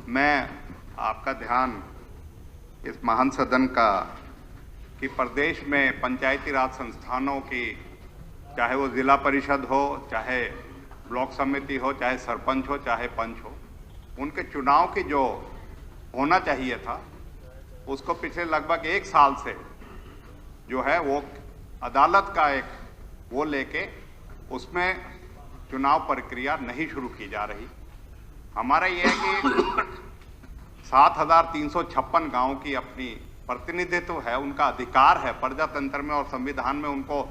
मैं आपका ध्यान इस महान सदन का कि प्रदेश में पंचायती राज संस्थानों की, चाहे वो जिला परिषद हो, चाहे ब्लॉक समिति हो, चाहे सरपंच हो, चाहे पंच हो, उनके चुनाव की जो होना चाहिए था उसको पिछले लगभग 1 साल से जो है वो अदालत का एक वो लेके उसमें चुनाव प्रक्रिया नहीं शुरू की जा रही। हमारा ये है कि 7,356 गांव की अपनी प्रतिनिधित्व है, उनका अधिकार है, प्रजातंत्र में और संविधान में उनको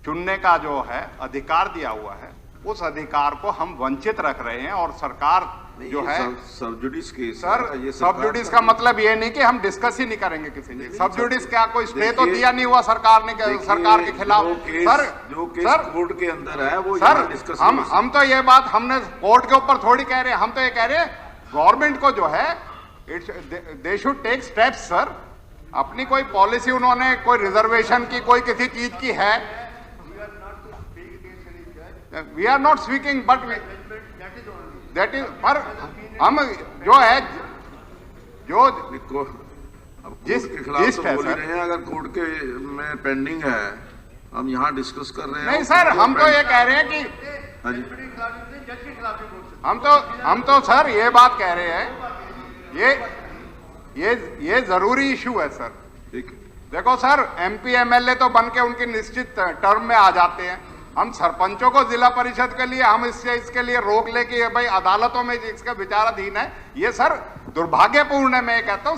चुनने का जो है अधिकार दिया हुआ है। उस अधिकार को हम वंचित रख रहे हैं और सरकार जो है सब जुडिस केस सर, सब जुडिस का मतलब ये नहीं कि हम डिस्कस ही नहीं करेंगे किसी चीज। सब जुडिस क्या कोई स्टे तो दिया नहीं हुआ सरकार ने, सरकार के खिलाफ। सर जो केस कोर्ट के अंदर है वो सर डिस्कस हम तो ये बात हमने कोर्ट के ऊपर थोड़ी कह रहे हैं, हम तो ये कह रहे हैं गवर्नमेंट को जो है they should take steps sir. अपनी कोई पॉलिसी उन्होंने कोई रिजर्वेशन की, कोई किसी चीज की है, we are not speaking but that is, पर हम जो है जो जिस के खिलाफ तो बोल रहे हैं, अगर कोर्ट के में पेंडिंग है हम यहाँ डिस्कस कर रहे हैं। नहीं सर, हम तो ये कह रहे हैं कि हाँ जी, हम तो सर ये बात कह रहे हैं, ये जरूरी इशू है सर। ठीक है, देखो सर, एमपी एमएलए तो बन के उनकी निश्चित टर्म में आ जाते हैं। हम सरपंचों को जिला परिषद के लिए हम इसके लिए रोक ले कि भाई अदालतों में इसका विचाराधीन है, ये सर दुर्भाग्यपूर्ण है। मैं कहता हूँ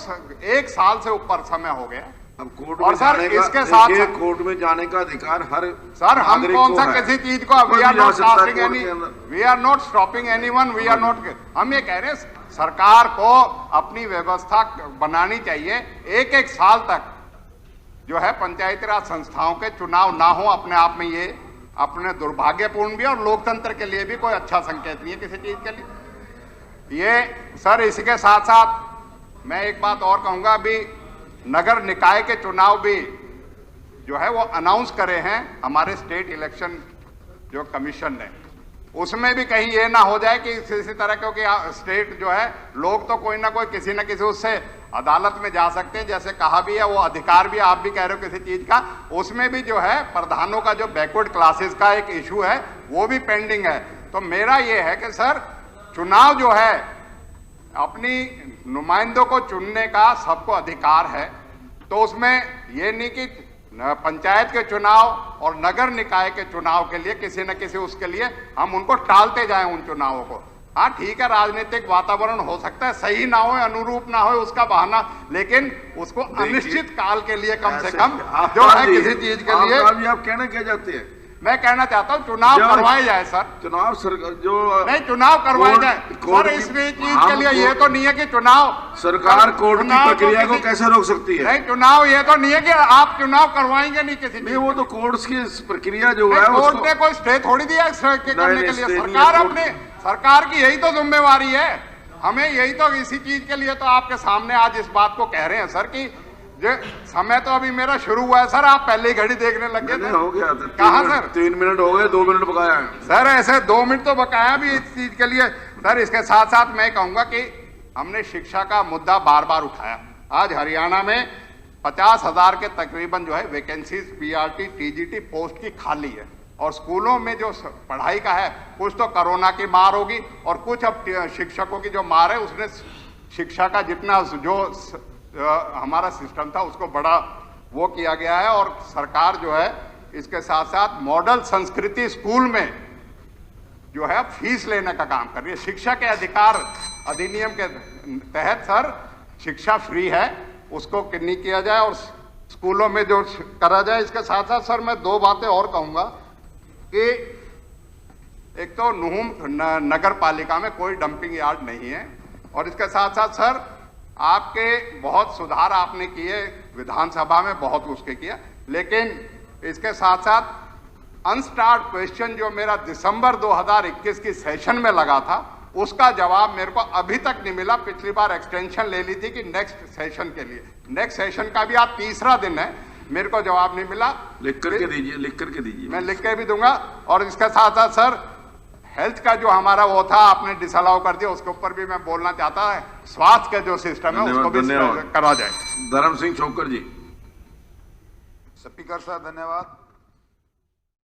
1 साल से ऊपर समय हो गया। अब कोर्ट और में सर जाने इसके साथ कोर्ट में जाने का अधिकार हर सर, हम नागरिक कौन को सा है। किसी चीज को वी आर जा नॉट सकता है स्टॉपिंग कोर्ट एनी, के अंदर। We are not stopping anyone, we are not. हम ये कह रहे हैं सरकार को अपनी व्यवस्था बनानी चाहिए, 1-1 साल तक जो है पंचायती राज संस्थाओं के चुनाव ना हो। अपने आप में ये अपने दुर्भाग्यपूर्ण भी और लोकतंत्र के लिए भी कोई अच्छा संकेत नहीं है किसी चीज के लिए। ये सर, इसके साथ साथ मैं एक बात और कहूंगा, अभी नगर निकाय के चुनाव भी जो है वो अनाउंस करे हैं हमारे स्टेट इलेक्शन जो कमीशन ने। उसमें भी कहीं ये ना हो जाए कि इसी तरह, क्योंकि स्टेट जो है लोग तो कोई ना कोई किसी न किसी उससे अदालत में जा सकते हैं, जैसे कहा भी है, वो अधिकार भी आप भी कह रहे हो किसी चीज का। उसमें भी जो है प्रधानों का जो बैकवर्ड क्लासेस का एक इशू है वो भी पेंडिंग है। तो मेरा ये है कि सर चुनाव जो है, अपनी नुमाइंदों को चुनने का सबको अधिकार है, तो उसमें ये नहीं कि पंचायत के चुनाव और नगर निकाय के चुनाव के लिए किसी न किसी उसके लिए हम उनको टालते जाएं उन चुनावों को। हाँ ठीक है, राजनीतिक वातावरण हो सकता है सही ना हो, अनुरूप ना हो, उसका बहाना, लेकिन उसको अनिश्चित काल के लिए कम से कम जो है किसी चीज के लिए। आप कहना क्या चाहते हैं? मैं कहना चाहता हूँ चुनाव करवाए जाए सर। चुनाव जो नहीं, चुनाव करवाए जाए सर। इस चीज के लिए ये तो नहीं है कि चुनाव सरकार कोर्ट की प्रक्रिया को कैसे रोक सकती है? नहीं, चुनाव ये तो नहीं है कि आप चुनाव करवाएंगे नहीं किसी नहीं, वो तो कोर्ट की प्रक्रिया जो है कोर्ट ने कोई स्टे थोड़ी दिया करने के लिए। सरकार अपने, सरकार की यही तो जिम्मेवारी है, हमें यही तो, इसी चीज के लिए तो आपके सामने आज इस बात को कह रहे हैं सर कि समय तो अभी मेरा शुरू हुआ है सर, आप पहले ही घड़ी देखने लग गए थे। हो गया था कहाँ सर? 3 मिनट हो गए, 2 मिनट बकाया है सर। ऐसे 2 मिनट तो बकाया भी इस चीज के लिए सर। इसके साथ साथ मैं कहूंगा कि हमने शिक्षा का मुद्दा बार बार उठाया। आज हरियाणा में 50,000 के तकरीबन जो है वैकेंसीज पीआरटी टीजीटी पोस्ट की खाली है, और स्कूलों में जो पढ़ाई का है, कुछ तो कोरोना की मार होगी और कुछ अब शिक्षकों की जो मार है, उसने शिक्षा का जितना जो हमारा सिस्टम था उसको बड़ा वो किया गया है। और सरकार जो है इसके साथ साथ मॉडल संस्कृति स्कूल में जो है फीस लेने का काम कर रही है। शिक्षा के अधिकार अधिनियम के तहत सर शिक्षा फ्री है, उसको नहीं किया जाए और स्कूलों में जो करा जाए। इसके साथ साथ सर मैं 2 बातें और कहूंगा कि एक तो नूहूम नगर पालिका में कोई डंपिंग यार्ड नहीं है, और इसके साथ साथ सर आपके बहुत सुधार आपने किए विधानसभा में, बहुत उसके किया, लेकिन इसके साथ साथ अनस्टार्ड क्वेश्चन जो मेरा दिसंबर 2021 की सेशन में लगा था, उसका जवाब मेरे को अभी तक नहीं मिला। पिछली बार एक्सटेंशन ले ली थी कि नेक्स्ट सेशन के लिए, नेक्स्ट सेशन का भी आज 3रा दिन है, मेरे को जवाब नहीं मिला। लिख करके दीजिए, लिख करके दीजिए। मैं लिख के भी दूंगा। और इसके साथ साथ सर हेल्थ का जो हमारा वो था आपने डिसअलाउ कर दिया, उसके ऊपर भी मैं बोलना चाहता है। स्वास्थ्य का जो सिस्टम है उसको भी करा जाए। धर्म सिंह छोकर जी। स्पीकर साहब धन्यवाद।